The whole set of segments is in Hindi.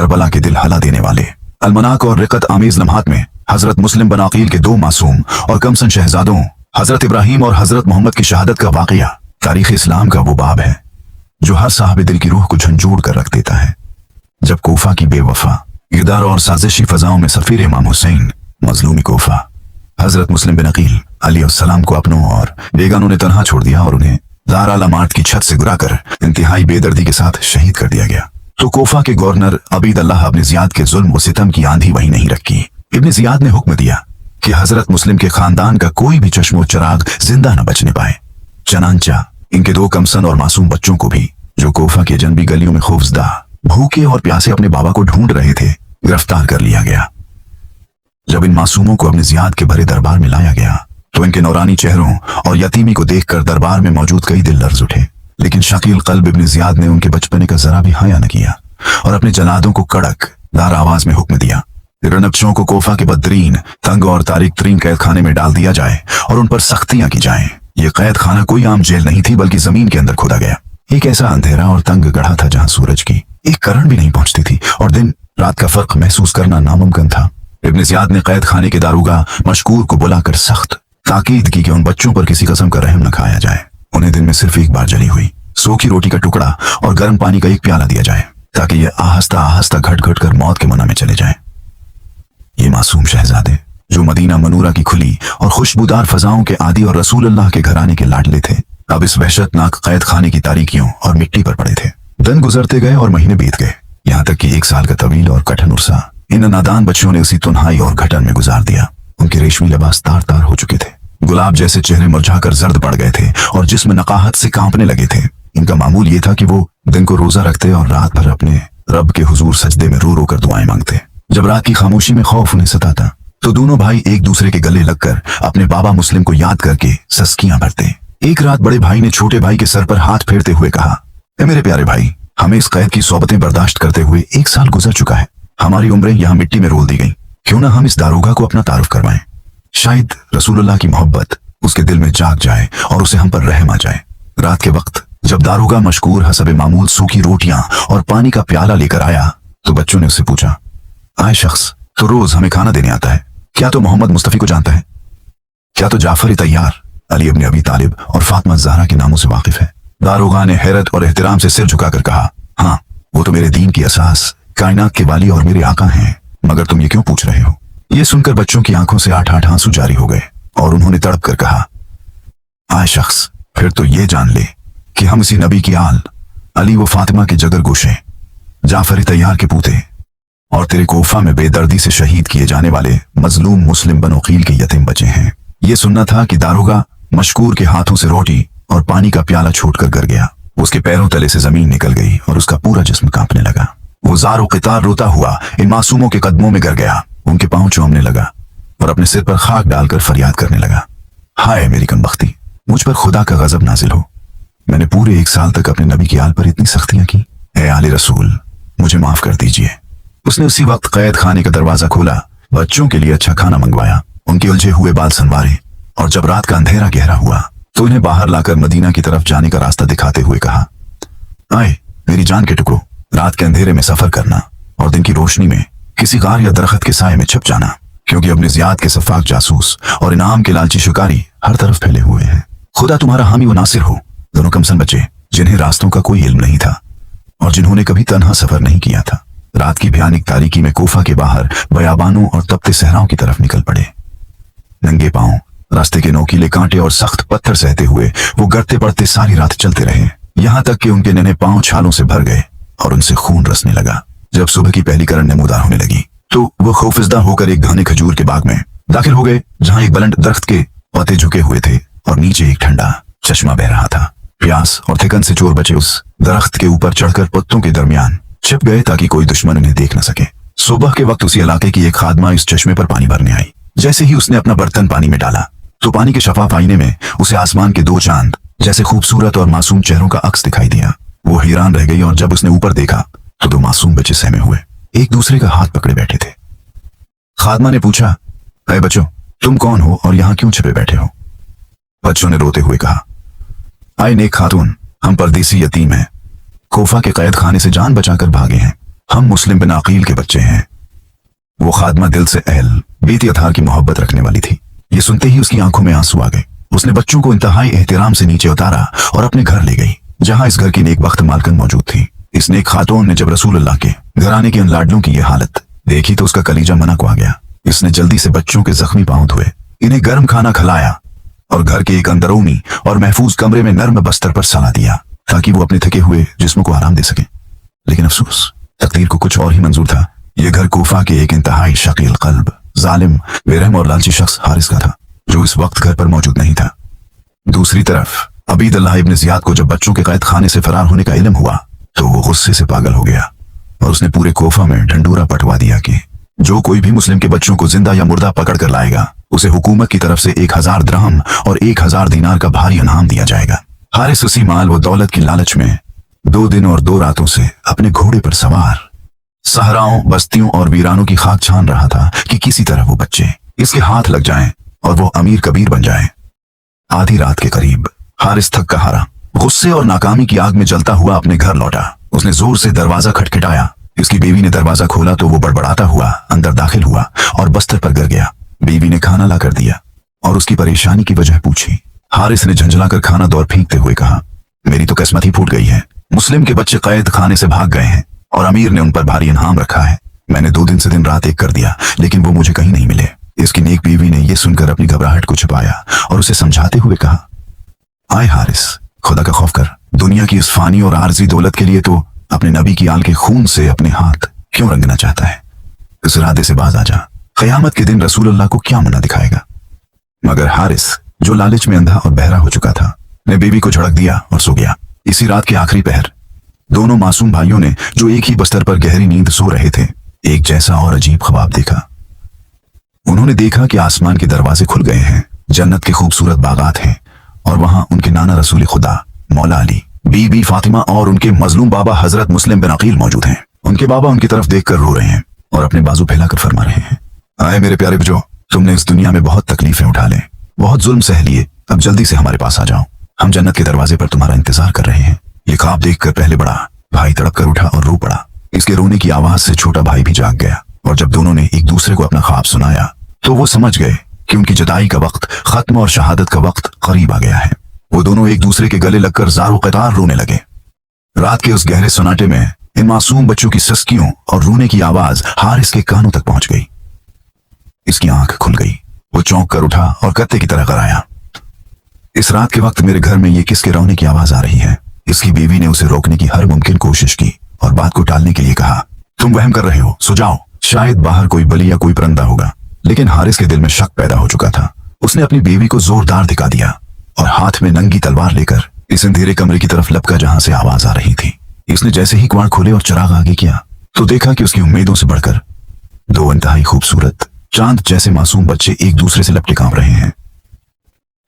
करबला के दिल हला देने वाले अलमनाक और रिकत आमीज लम्हात में हजरत मुस्लिम बिन अकील के दो मासूम और कमसन शहजादों हजरत इब्राहिम और हजरत मोहम्मद की शहादत का वाकया तारीख इस्लाम का वो बाब है जो हर साहब दिल की रूह को झंझोड़ कर रख देता है। जब कोफा की बेवफा इरदार और साजिशी फजाओं में सफीर इमाम हुसैन मजलूमी कोफा हजरत मुस्लिम बिन अकील अलैहिस्सलाम को अपनों और बेगानों ने तनहा छोड़ दिया और उन्हें दार आला मार्ट की छत से गिराकर इंतहाई बेदर्दी के साथ शहीद कर दिया गया, तो कोफा के गवर्नर अबीद अल्लाह इब्न जियाद के जुल्म और सितम की आंधी वहीं नहीं रखी। इब्न जियाद ने हुक्म दिया कि हजरत मुस्लिम के खानदान का कोई भी चश्मो चिराग जिंदा न बचने पाए। चनांचा इनके दो कमसन और मासूम बच्चों को भी, जो कोफा के जनबी गलियों में खौफजदा भूखे और प्यासे अपने बाबा को ढूंढ रहे थे, गिरफ्तार कर लिया गया। जब इन मासूमों को अपने जियाद के भरे दरबार में लाया गया तो इनके नौरानी चेहरों और यतीमी को देखकर दरबार में मौजूद कई दिल लर्ज उठे, लेकिन शकील कल्ब इब्न जियाद ने उनके बचपने का जरा भी हाया न किया और अपने जलादों को कड़क दार आवाज में हुक्म दिया रनबशों को कोफा के बदतरीन, तंग और तारीक तरीन कैद खाने में डाल दिया जाए और उन पर सख्तियां की जाएं। ये कैद खाना कोई आम जेल नहीं थी, बल्कि जमीन के अंदर खोदा गया एक ऐसा अंधेरा और तंग गढ़ा था जहां सूरज की एक किरण भी नहीं पहुंचती थी और दिन रात का फर्क महसूस करना नामुमकिन था। इब्न जियाद ने कैद खाने के दारोगा मशकूर को बुलाकर सख्त ताकीद की कि उन बच्चों पर किसी कसम का रहम न खाया जाए। उन्हें दिन में सिर्फ एक बार जली हुई सूखी रोटी का टुकड़ा और गर्म पानी का एक प्याला दिया जाए ताकि ये आहिस्ता आहिस्ता घट घट कर मौत के मुना में चले जाएं। ये मासूम शहजादे जो मदीना मनूरा की खुली और खुशबूदार फजाओं के आदि और रसूल अल्लाह के घराने के लाडले थे, अब इस वहशतनाक कैद खाने की तारीकियों और मिट्टी पर पड़े थे। दिन गुजरते गए और महीने बीत गए, यहाँ तक कि 1 साल का तवील और कठिन उर्सा इन नादान बच्चों ने उसी तुनहाई और घटन में गुजार दिया। उनके रेशमी लिबास तार तार हो चुके थे, गुलाब जैसे चेहरे मुरझाकर जर्द पड़ गए थे और जिस्म नकाहत से कांपने लगे थे। इनका मामूल ये था कि वो दिन को रोजा रखते और रात भर अपने रब के हुजूर सजदे में रो रो कर दुआएं मांगते। जब रात की खामोशी में खौफ उन्हें सताता तो दोनों भाई एक दूसरे के गले लगकर अपने बाबा मुस्लिम को याद करके सस्कियां भरते। एक रात बड़े भाई ने छोटे भाई के सर पर हाथ फेरते हुए कहा, ए मेरे प्यारे भाई, हमें इस कैद की सोबतें बर्दाश्त करते हुए 1 साल गुजर चुका है। हमारी उम्रें यहाँ मिट्टी में रोल दी गई। क्यों ना हम इस दारोगा को अपना तारुफ करवाएं। शायद रसूलुल्लाह की मोहब्बत उसके दिल में जाग जाए और उसे हम पर रहम आ जाए। रात के वक्त जब दारोगा मशकूर हसब मामूल सूखी रोटियां और पानी का प्याला लेकर आया तो बच्चों ने उससे पूछा, आए शख्स तो रोज हमें खाना देने आता है, क्या तो मोहम्मद मुस्तफी को जानता है? क्या तो जाफर तैयार, अली इब्न अबी तालिब और फातिमा ज़हरा के नामों से वाकिफ है? दारोगा ने हैरत और एहतराम से सिर झुकाकर कहा, हाँ, वो तो मेरे दीन की असास, कायनात के वाली और मेरे आका हैं, मगर तुम ये क्यों पूछ रहे हो? ये सुनकर बच्चों की आंखों से 8-8 आंसू जारी हो गए और उन्होंने तड़प कर कहा, आए शख्स, फिर तो ये जान ले कि हम इसी नबी की आल, अली व फातिमा के जगर गोशे, जाफर तैयार के पूते और तेरे कोफा में बेदर्दी से शहीद किए जाने वाले मजलूम मुस्लिम बनो अकील के यतीम बचे हैं। ये सुनना था कि दारोगा मशकूर के हाथों से रोटी और पानी का प्याला छूटकर गिर गया। उसके पैरों तले से जमीन निकल गई और उसका पूरा जिस्म कांपने लगा। वो ज़ारो क़ितार रोता हुआ इन मासूमों के कदमों में गिर गया, उनके पांव चूमने लगा और अपने सिर पर खाक डालकर फरियाद करने लगा, हाय मेरी कमबख्ती, मुझ पर खुदा का गजब नाजिल हो। मैंने पूरे 1 साल तक अपने नबी की आल पर इतनी सख्तियां की। ए आले रसूल, मुझे माफ कर दीजिए। उसने उसी वक्त कैद खाने का दरवाजा खोला, बच्चों के लिए अच्छा खाना मंगवाया, उनके उलझे हुए बाल संवारे और जब रात का अंधेरा गहरा हुआ तो इन्हें बाहर लाकर मदीना की तरफ जाने का रास्ता दिखाते हुए कहा, आए मेरी जान के टुकड़ों, रात के अंधेरे में सफर करना और दिन की रोशनी में किसी गार या दरख्त के साए में छिप जाना, क्योंकि अपने जियाद के सफाक जासूस और इनाम के लालची शिकारी हर तरफ फैले हुए हैं। खुदा तुम्हारा हामी व नासिर हो। दोनों कमसन बच्चे जिन्हें रास्तों का कोई इल्म नहीं था और जिन्होंने कभी तन्हा सफर नहीं किया था, रात की भयानक तारीकी में कोफा के बाहर बयाबानों और तपते सहराओं की तरफ निकल पड़े। नंगे पांव रास्ते के नोकीले कांटे और सख्त पत्थर सहते हुए वो गिरते पड़ते सारी रात चलते रहे, यहाँ तक कि उनके नन्हे पांव छालों से भर गए और उनसे खून रसने लगा। जब सुबह की पहली किरण नमूदार होने लगी तो वो खौफजदा होकर एक घने खजूर के बाग में दाखिल हो गए, जहाँ एक बुलंद दरख्त के पत्ते झुके हुए थे और नीचे एक ठंडा चश्मा बह रहा था। प्यास और थिकन से चोर बचे उस दरख्त के ऊपर चढ़कर पत्तों के दरमियान छिप गए ताकि कोई दुश्मन उन्हें देख न सके। सुबह के वक्त उसी इलाके की एक खादमा इस चश्मे पर पानी भरने आई। जैसे ही उसने अपना बर्तन पानी में डाला तो पानी के शफाफ आईने में उसे आसमान के 2 चांद जैसे खूबसूरत और मासूम चेहरों का अक्स दिखाई दिया। वो हैरान रह गई और जब उसने ऊपर देखा तो 2 मासूम बच्चे सहमे हुए एक दूसरे का हाथ पकड़े बैठे थे। खादमा ने पूछा, अरे बच्चों, तुम कौन हो और यहाँ क्यों छिपे बैठे हो? बच्चों ने रोते हुए कहा, आए नेक खातून, हम परदेसी यतीम हैं, कोफा के कैद खाने से जान बचाकर भागे हैं। हम मुस्लिम बिन अकील के बच्चे हैं। वो खादमा दिल से अहल बेटी अतार की मोहब्बत रखने वाली थी। ये सुनते ही उसकी आंखों में आंसू आ गए। उसने बच्चों को इंतहाई एहतराम से नीचे उतारा और अपने घर ले गई, जहां इस घर की नेक बख्त मालकन मौजूद थी। इस नेक खातून ने जब रसूल अल्लाह के घराने के उन लाडलों की यह हालत देखी तो उसका कलीजा मना को आ गया। इसने जल्दी से बच्चों के जख्मी पांव धोए, इन्हें गर्म खाना खिलाया और घर के एक अंदरूनी और महफूज कमरे में नर्म बस्तर पर सला दिया ताकि वो अपने थके हुए जिस्म को आराम दे सके। लेकिन अफसोस, तकदीर को कुछ और ही मंजूर था। यह घर कूफा के एक इंतहाई शकील कल्ब, जालिम, बेरहम और लालची शख्स हारिस का था, जो इस वक्त घर पर मौजूद नहीं था। दूसरी तरफ अबीद अल्लाह इब्न जियाद को जब बच्चों के कैद खाने से फरार होने का इल्म हुआ तो वो गुस्से से पागल हो गया और उसने पूरे कोफा में ढंडूरा पटवा दिया कि जो कोई भी मुस्लिम के बच्चों को जिंदा या मुर्दा पकड़ कर लाएगा उसे हुकूमत की तरफ से 1000 दिरहम और 1000 दीनार का भारी इनाम दिया जाएगा। हारिस उसी माल व दौलत की लालच में 2 दिन और 2 रातों से अपने घोड़े पर सवार सहराओं, बस्तियों और वीरानों की खाक छान रहा था कि किसी तरह वो बच्चे इसके हाथ लग जाएं और वो अमीर कबीर बन जाए। आधी रात के करीब हारिस थक का हारा गुस्से और नाकामी की आग में जलता हुआ अपने घर लौटा। उसने जोर से दरवाजा खटखटाया। इसकी बीवी ने दरवाजा खोला तो वो बड़बड़ाता हुआ अंदर दाखिल हुआ और बस्तर पर गिर गया। बीवी ने खाना ला कर दिया और उसकी परेशानी की वजह पूछी। हारिस ने झंझलाकर खाना दौर फेंकते हुए कहा, मेरी तो किस्मत ही फूट गई है। मुस्लिम के बच्चे कैद खाने से भाग गए हैं और अमीर ने उन पर भारी इनाम रखा है। मैंने 2 दिन से दिन रात एक कर दिया लेकिन वो मुझे कहीं नहीं मिले। इसकी नेक बीवी ने यह सुनकर अपनी घबराहट को छुपाया और उसे समझाते हुए कहा, आए हारिस, खुदा का खौफ कर। दुनिया की इस फानी और आर्जी दौलत के लिए तो अपने नबी की आल के खून से अपने हाथ क्यों रंगना चाहता है? इस इरादे से बाज आ जा। क़यामत के दिन रसूल अल्लाह को क्या मुन्ना दिखाएगा? मगर हारिस, जो लालच में अंधा और बहरा हो चुका था, ने बीवी को झड़क दिया और सो गया। इसी रात के आखिरी पहर दोनों मासूम भाइयों ने, जो एक ही बस्तर पर गहरी नींद सो रहे थे, एक जैसा और अजीब ख्वाब देखा। उन्होंने देखा कि आसमान के दरवाजे खुल गए हैं, जन्नत के खूबसूरत बागात हैं और वहां उनके नाना रसूल खुदा मौला अली, बीबी फातिमा और उनके मजलूम बाबा हजरत मुस्लिम बिन अकील मौजूद हैं। उनके बाबा उनकी तरफ देखकर रो रहे हैं और अपने बाजू फैलाकर फरमा रहे हैं, आए मेरे प्यारे बच्चों, तुमने इस दुनिया में बहुत तकलीफें उठा ले, बहुत जुल्म सह लिए, अब जल्दी से हमारे पास आ जाओ। हम जन्नत के दरवाजे पर तुम्हारा इंतजार कर रहे हैं। ये ख्वाब देखकर पहले बड़ा भाई तड़प कर उठा और रो पड़ा। इसके रोने की आवाज से छोटा भाई भी जाग गया और जब दोनों ने एक दूसरे को अपना ख्वाब सुनाया तो वो समझ गए कि उनकी जुदाई का वक्त खत्म और शहादत का वक्त करीब आ गया है। वो दोनों एक दूसरे के गले लगकर ज़ारो क़तार रोने लगे। रात के उस गहरे सन्नाटे में इन मासूम बच्चों की सिसकियों और रोने की आवाज हारिस के कानों तक पहुंच गई। इसकी आंख खुल गई। वो चौंक कर उठा और कत्ते की तरह कराया, इस रात के वक्त मेरे घर में ये किसके रोने की आवाज आ रही है? इसकी बीवी ने उसे रोकने की हर मुमकिन कोशिश की और बात को टालने के लिए कहा, तुम वहम कर रहे हो, सो जाओ, शायद बाहर कोई बली या कोई परिंदा होगा। लेकिन हारिस के दिल में शक पैदा हो चुका था। उसने अपनी बीवी को जोरदार दिखा दिया और हाथ में नंगी तलवार लेकर इस अंधेरे कमरे की तरफ लपका जहां से आवाज आ रही थी। इसने जैसे ही किवाड़ खोले और चिराग आगे किया तो देखा कि उसकी उम्मीदों से बढ़कर 2 इंतहाई खूबसूरत चांद जैसे मासूम बच्चे एक दूसरे से लपटे कांप रहे हैं।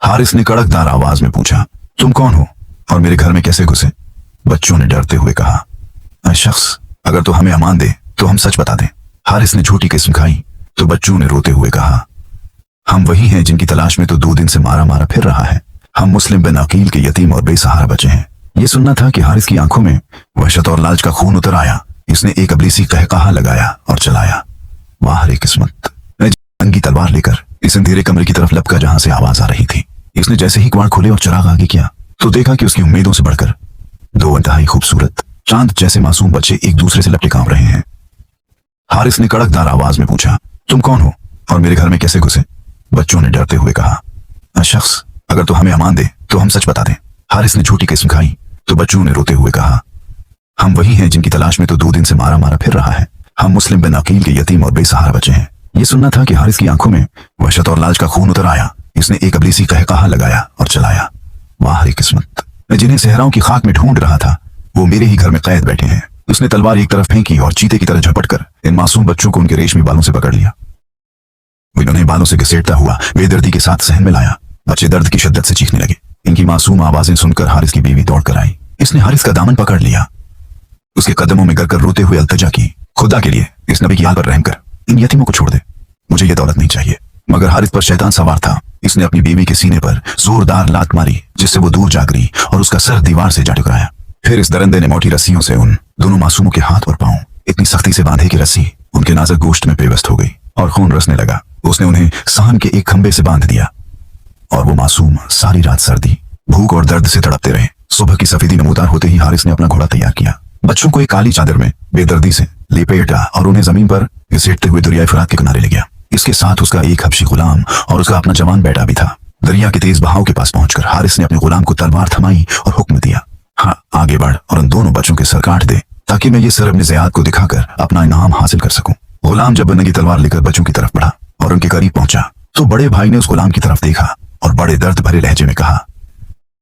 हारिस ने कड़कदार आवाज में पूछा, तुम कौन हो और मेरे घर में कैसे घुसे? बच्चों ने डरते हुए कहा, ऐ शख्स, अगर तो हमें अमान दे तो हम सच बता दें। हारिस ने झूठी किस्म खाई तो बच्चों ने रोते हुए कहा, हम वही हैं जिनकी तलाश में तो 2 दिन से मारा मारा फिर रहा है। हम मुस्लिम बिन अकील के यतीम और बेसहारा बच्चे हैं। ये सुनना था कि हारिस की आंखों में वहशत और लालच का खून उतर आया। इसने एक अबलीसी कहकहा लगाया और चलाया, वाह रे किस्मत। नंगी तलवार लेकर इस अंधेरे कमरे की तरफ लपका जहां से आवाज आ रही थी। इसने जैसे ही किवाड़ खोले और चिराग आगे किया तो देखा कि उसकी उम्मीदों से बढ़कर 2 इंतहाई खूबसूरत चांद जैसे मासूम बच्चे एक दूसरे से लपटे कांप रहे हैं। हारिस ने कड़कदार आवाज में पूछा, तुम कौन हो और मेरे घर में कैसे घुसे? बच्चों ने डरते हुए कहा, ऐ शख्स, अगर तो हमें अमान दे तो हम सच बता दें। हारिस ने झूठी किस्म खाई तो बच्चों ने रोते हुए कहा, हम वही हैं जिनकी तलाश में तो 2 दिन से मारा मारा फिर रहा है। हम मुस्लिम बिन अकील के यतीम और बेसहारा बच्चे हैं। ये सुनना था कि हारिस की आंखों में वहशत और लालच का खून उतर आया। इसने एक अबलीसी कहकहा लगाया और चलाया, वाह रे किस्मत। मैं जिन्हें सहराओं की खाक में ढूंढ रहा था वो मेरे ही घर में कैद बैठे हैं। उसने तलवार एक तरफ फेंकी और चीते की तरह झपटकर इन मासूम बच्चों को उनके रेशमी बालों से पकड़ लिया। वो इन्होंने बालों से घसीटता हुआ बेदर्दी के साथ सहन में लाया। बच्चे दर्द की शिद्दत से चीखने लगे। इनकी मासूम आवाजें सुनकर हारिस की बीवी दौड़ कर आई। इसने हारिस का दामन पकड़ लिया, उसके कदमों में गिरकर रोते हुए अल्तजा की, खुदा के लिए इस नबी की आल पर रहम कर, इन यतीमों को छोड़ दे, मुझे ये दौलत नहीं चाहिए। मगर हारिस पर शैतान सवार था। इसने अपनी बीवी के सीने पर जोरदार लात मारी जिससे वो दूर जा गिरी और उसका सर दीवार से जा टकराया। फिर इस दरिंदे ने मोटी रस्सियों से उन दोनों मासूमों के हाथ और पांव इतनी सख्ती से बांधे कि रस्सी उनके नाजुक गोश्त में पेवस्त हो गई और खून रसने लगा। उसने उन्हें सहन के एक खंबे से बांध दिया और वो मासूम सारी रात सर्दी, भूख और दर्द से तड़पते रहे। सुबह की सफेदी नमूदार होते ही हारिस ने अपना घोड़ा तैयार किया, बच्चों को एक काली चादर में बेदर्दी से लिपेटा और उन्हें जमीन पर घसीटते हुए दरिया फरात के किनारे ले गया। इसके साथ उसका एक हबशी गुलाम और उसका अपना जवान बेटा भी था। दरिया के तेज बहाव के पास पहुंचकर हारिस ने अपने गुलाम को तलवार थमाई और हुक्म दिया, हाँ आगे बढ़ और उन दोनों बच्चों के सर काट दे ताकि मैं ये सर अपने ज़ियाद को दिखाकर अपना इनाम हासिल कर सकूं। गुलाम जब बनगी तलवार लेकर बच्चों की तरफ बढ़ा और उनके करीब पहुंचा तो बड़े भाई ने उस गुलाम की तरफ देखा और बड़े दर्द भरे लहजे में कहा,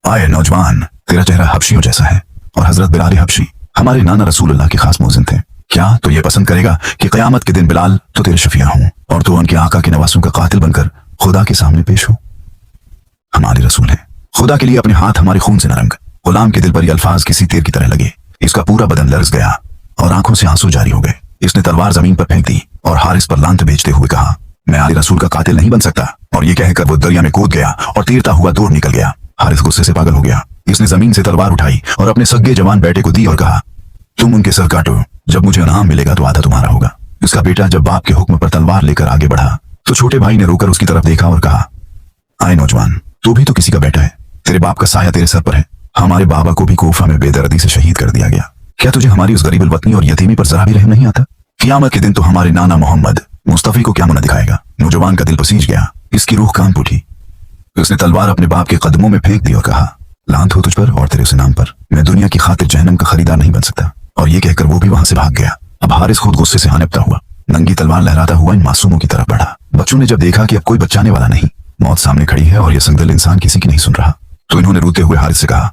आए नौजवान, तेरा चेहरा हबशियों जैसा है और हजरत बिलाल हबशी हमारे नाना रसूलुल्लाह के खास मोजिन थे। क्या तो ये पसंद करेगा कि क़यामत के दिन बिलाल तो तेरे शफिया हों और तो उनके आका के नवासों का कातिल बनकर खुदा के सामने पेश हो? हमारे रसूल हैं, खुदा के लिए अपने हाथ हमारे खून से न रंग। गुलाम के दिल पर ये अल्फाज किसी तीर की तरह लगे। इसका पूरा बदन लर्ज गया और आंखों से आंसू जारी हो गए। इसने तलवार जमीन पर फेंक दी और हारिस पर लांत बेचते हुए कहा, मैं आले रसूल का कातिल नहीं बन सकता। और ये कहकर वो दरिया में कूद गया और तीरता हुआ दूर निकल गया। हारिस गुस्से से पागल हो गया। इसने जमीन से तलवार उठाई और अपने सगे जवान बेटे को दी और कहा, तुम उनके सर काटो, जब मुझे इनाम मिलेगा तो आधा तुम्हारा होगा। इसका बेटा जब बाप के हुक्म पर तलवार लेकर आगे बढ़ा तो छोटे भाई ने रोकर उसकी तरफ देखा और कहा, आए नौजवान, तू भी तो किसी का बेटा है, तेरे बाप का साया तेरे सर पर है। हमारे बाबा को भी कोफा में बेदर्दी से शहीद कर दिया गया। क्या तुझे हमारी उस गरीब वतनी और यतीमी पर जरा भी रहम नहीं आता? क़यामत के दिन तो हमारे नाना मोहम्मद मुस्तफी को क्या मुना दिखाएगा? नौजवान का दिल पसीज गया, इसकी रूह कांप उठी। उसने तलवार अपने बाप के कदमों में फेंक दी और कहा, लांत हो तुझ पर और तेरे उस नाम पर, मैं दुनिया की खातिर जहन्नम का खरीदार नहीं बन सकता। और ये कहकर वो भी वहां से भाग गया। अब हारिस खुद गुस्से से हानिपता हुआ नंगी तलवार लहराता हुआ इन मासूमों की तरफ बढ़ा। बच्चों ने जब देखा कि अब कोई बचाने वाला नहीं, मौत सामने खड़ी है और यह संगदिल इंसान किसी की नहीं सुन रहा, तो इन्होंने रोते हुए हारिस से कहा,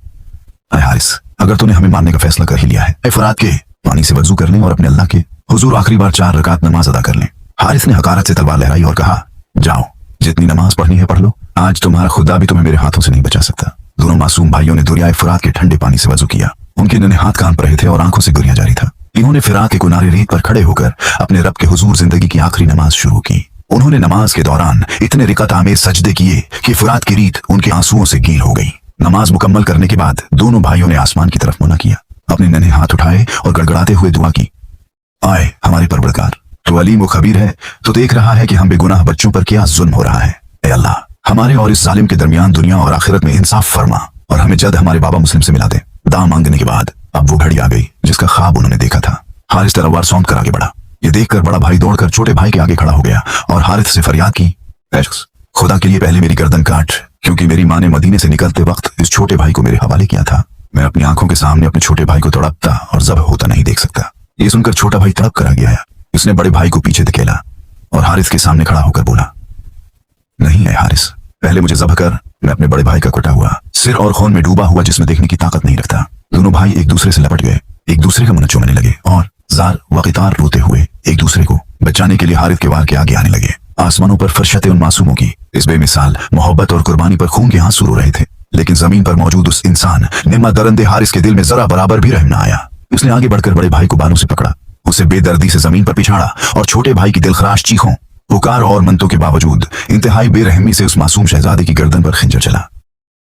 अरे हारिस, अगर तूने हमें मारने का फैसला कर ही लिया है, फरात के पानी से वजू कर लें और अपने अल्लाह के हुजूर आखिरी बार 4 रकात नमाज अदा कर लें। हारिस ने हकारत से तलवार लहराई और कहा, जाओ, जितनी नमाज पढ़नी है पढ़ लो, आज तुम्हारा खुदा भी तुम्हें मेरे हाथों से नहीं बचा सकता। दोनों मासूम भाइयों ने दरियाए फरात के ठंडे पानी से वजू किया। उनके नन्हे हाथ कांप रहे थे और आंखों से गुरिया जारी था। इन्होंने फिरात के किनारे रेत पर खड़े होकर अपने रब के हुजूर जिंदगी की आखिरी नमाज शुरू की। उन्होंने नमाज के दौरान इतने रिकत आमेज सजदे किए कि फरात की रीत उनके आंसुओं से गील हो गई। नमाज मुकम्मल करने के बाद दोनों भाइयों ने आसमान की तरफ मुना किया, अपने नन्हे हाथ उठाए और गड़गड़ाते हुए दुआ की, आए हमारे परवरदिगार, तो अलीम व खबीर है, तो देख रहा है कि हम बेगुनाह बच्चों पर क्या जुल्म हो रहा है। ए अल्लाह, हमारे और इस जालिम के दरमियान दुनिया और आखिरत में इंसाफ फरमा और हमें जल्द हमारे बाबा मुस्लिम से मिला दे। दाम मांगने के बाद अब वो घड़ी आ गई जिसका ख्वाब उन्होंने देखा था। हारिस तलवार सौंप कर आगे बढ़ा। ये देखकर बड़ा भाई दौड़कर छोटे भाई के आगे खड़ा हो गया और हारिस से फरियाद की, खुदा के लिए पहले मेरी गर्दन काट, क्योंकि मेरी माँ ने मदीने से निकलते वक्त इस छोटे भाई को मेरे हवाले किया था। मैं अपनी आंखों के सामने अपने छोटे भाई को तड़पता और ज़ब्ह होता नहीं देख सकता। ये सुनकर छोटा भाई तड़प कर आगे आया। उसने बड़े भाई को पीछे धकेला और हारिस के सामने खड़ा होकर बोला, नहीं है हारिस, पहले मुझे ज़ब्ह कर, मैं अपने बड़े भाई का कटा हुआ सिर और खून में डूबा हुआ जिसमें देखने की ताकत नहीं रखता। दोनों भाई एक दूसरे से लपट गए, एक दूसरे का मुंह चूमने लगे और जार वक़ितार रोते हुए एक दूसरे को बचाने के लिए हारिस के वार के आगे आने लगे। आसमानों पर फरशते उन मासूमों की इस बेमिसाल मोहब्बत और कुर्बानी पर खून के आंसू रो रहे थे, लेकिन जमीन पर मौजूद उस इंसान निम्मा दरंदे हारिस के दिल में जरा बराबर भी रहम न आया। उसने आगे बढ़कर बड़े भाई को बालों से पकड़ा, उसे बेदर्दी से जमीन पर पिछाड़ा और छोटे भाई की दिलखराश चीखों, पुकार और मंतों के बावजूद इंतहाई बेरहमी से उस मासूम शहजादे की गर्दन पर खिंजर चला।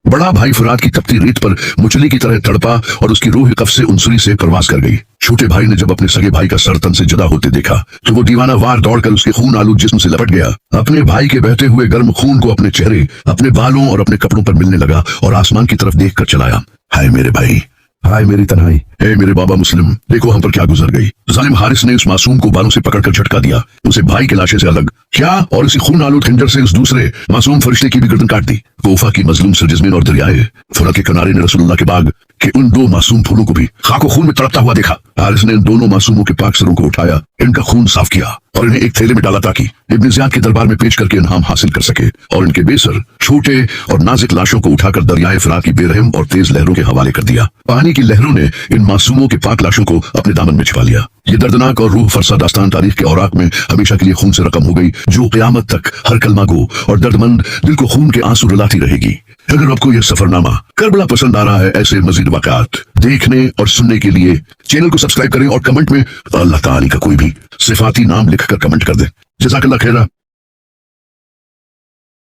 बड़ा भाई फरात की तपती रेत पर मुचली की तरह तड़पा और उसकी रूह कफ से उनसुरी से परवास कर गई। छोटे भाई ने जब अपने सगे भाई का सर तन से जुदा होते देखा तो वो दीवाना वार दौड़कर उसके खून आलूद जिस्म से लपट गया। अपने भाई के बहते हुए गर्म खून को अपने चेहरे, अपने बालों और अपने कपड़ों पर मिलने लगा और आसमान की तरफ देख कर चलाया। हाय मेरे भाई, हाय मेरी तन्हाई, हे मेरे बाबा मुस्लिम, देखो हम पर क्या गुजर गई। जालिम हारिस ने उस मासूम को बालों से पकड़कर झटका दिया, उसे भाई के लाशे से अलग क्या और उसी खून आलूद खंजर से उस दूसरे मासूम फरिश्ते की भी गर्दन काट दी। कोफा की मजलूम सरजमीन और दरियाए फरात के किनारे ने रसूलुल्लाह के बाग के उन 2 मासूम फूलों को भी खाको खून में तड़पता हुआ देखा। हारिस ने इन दोनों मासूमों के पाक सरों को उठाया, इनका खून साफ किया और इन्हें एक थैले में डाला ताकि इब्न ज़ियाद के दरबार में पेश करके इनाम हासिल कर सके और इनके बेसर, छोटे और नाजुक लाशों को उठाकर दरियाए फरात की बेरहम और तेज लहरों के हवाले कर दिया। पानी की लहरों ने इन मासूमों के पाक लाशों को अपने दामन में छिपा लिया। ये दर्दनाक और रूह फरसा दास्तान तारीख के औराक में हमेशा के लिए खून से रकम हो गई, जो क़यामत तक हर कलमा गो और दर्दमंद दिल को खून के आंसू रुलाती रहेगी। अगर आपको यह सफरनामा करबला पसंद आ रहा है, ऐसे मजीद वाक़यात देखने और सुनने के लिए चैनल को सब्सक्राइब करें और कमेंट में अल्लाह ताला का कोई भी सिफाती नाम लिखकर कमेंट कर दें। जज़ाकल्लाह खैरा।